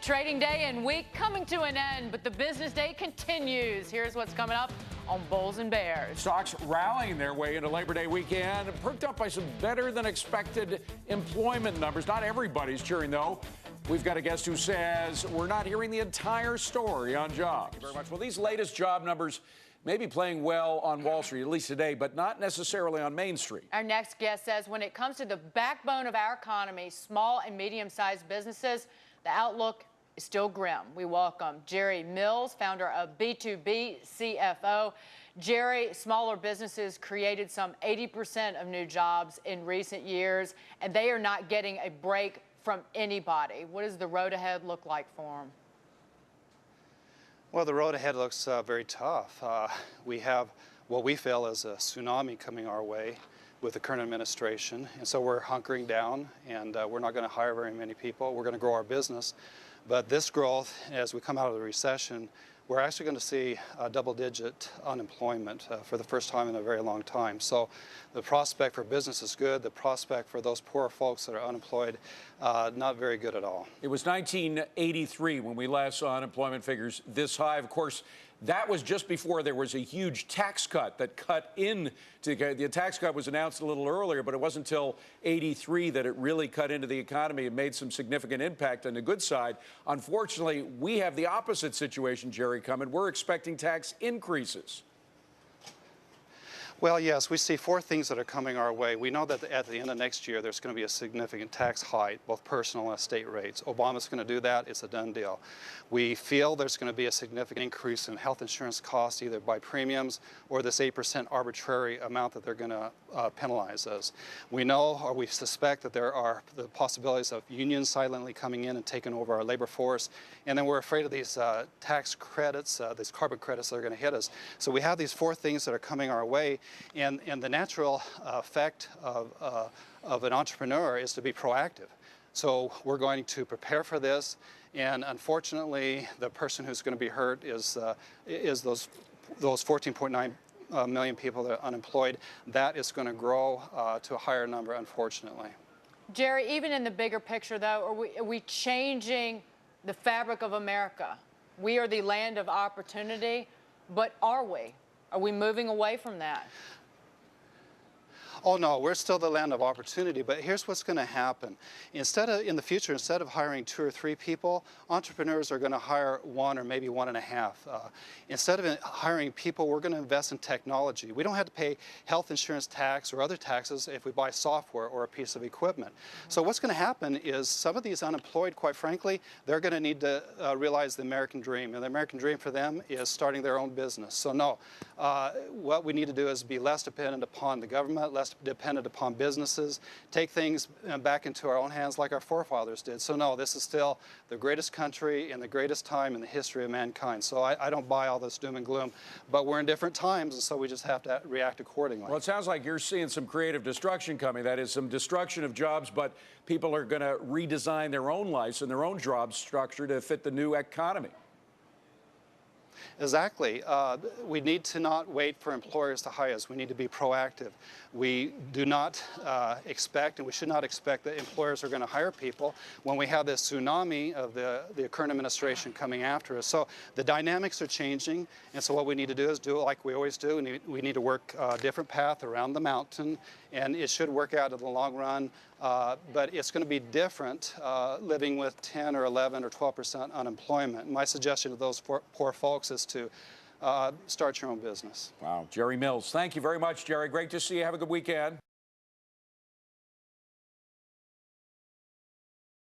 trading day and week coming to an end, but the business day continues. Here's what's coming up on Bulls and Bears. Stocks rallying their way into Labor Day weekend, perked up by some better than expected employment numbers. Not everybody's cheering, though. We've got a guest who says we're not hearing the entire story on jobs. Thank you very much. Well, these latest job numbers may be playing well on Wall Street, at least today, but not necessarily on Main Street. Our next guest says when it comes to the backbone of our economy, small and medium-sized businesses, the outlook is still grim. We welcome Jerry Mills, founder of B2B CFO. Jerry, smaller businesses created some 80% of new jobs in recent years, and they are not getting a break from anybody. What does the road ahead look like for them? Well, the road ahead looks very tough. We have what we feel is a tsunami coming our way with the current administration, and so we're hunkering down, and we're not going to hire very many people. We're going to grow our business, but this growth, as we come out of the recession, we're actually going to see double-digit unemployment for the first time in a very long time. So the prospect for business is good. The prospect for those poor folks that are unemployed, not very good at all. It was 1983 when we last saw unemployment figures this high. Of course, that was just before there was a huge tax cut that cut in. The tax cut was announced a little earlier, but it wasn't until '83 that it really cut into the economy and made some significant impact on the good side. Unfortunately, we have the opposite situation, Jerry, coming. We're expecting tax increases. Well, yes, we see four things that are coming our way. We know that at the end of next year, there's going to be a significant tax hike, both personal and state rates. Obama's going to do that. It's a done deal. We feel there's going to be a significant increase in health insurance costs, either by premiums or this 8% arbitrary amount that they're going to penalize us. We know, or we suspect, that there are the possibilities of unions silently coming in and taking over our labor force. And then we're afraid of these tax credits, these carbon credits that are going to hit us. So we have these four things that are coming our way. And the natural effect of an entrepreneur is to be proactive. So we're going to prepare for this, and unfortunately, the person who's going to be hurt is those 14.9 million people that are unemployed. That is going to grow to a higher number, unfortunately. Jerry, even in the bigger picture, though, are we changing the fabric of America? We are the land of opportunity, but are we? Are we moving away from that? Oh no, we're still the land of opportunity, but here's what's going to happen. In the future, instead of hiring 2 or 3 people, entrepreneurs are going to hire 1 or maybe 1.5. Instead of hiring people, we're going to invest in technology. We don't have to pay health insurance tax or other taxes if we buy software or a piece of equipment. So what's going to happen is some of these unemployed, quite frankly, they're going to need to realize the American dream. And the American dream for them is starting their own business. So no, what we need to do is be less dependent upon the government, less dependent upon businesses, take things back into our own hands like our forefathers did. So no, this is still the greatest country in the greatest time in the history of mankind. So I don't buy all this doom and gloom, but we're in different times, and so we just have to react accordingly. Well, it sounds like you're seeing some creative destruction coming. That is, some destruction of jobs, but people are going to redesign their own lives and their own job structure to fit the new economy. Exactly. We need to not wait for employers to hire us. We need to be proactive. We do not expect, and we should not expect, that employers are going to hire people when we have this tsunami of the current administration coming after us. So the dynamics are changing, and so what we need to do is do it like we always do. We need to work a different path around the mountain, and it should work out in the long run. But it's going to be different living with 10 or 11 or 12% unemployment. My suggestion to those poor folks is to start your own business. Wow. Jerry Mills, thank you very much, Jerry. Great to see you. Have a good weekend.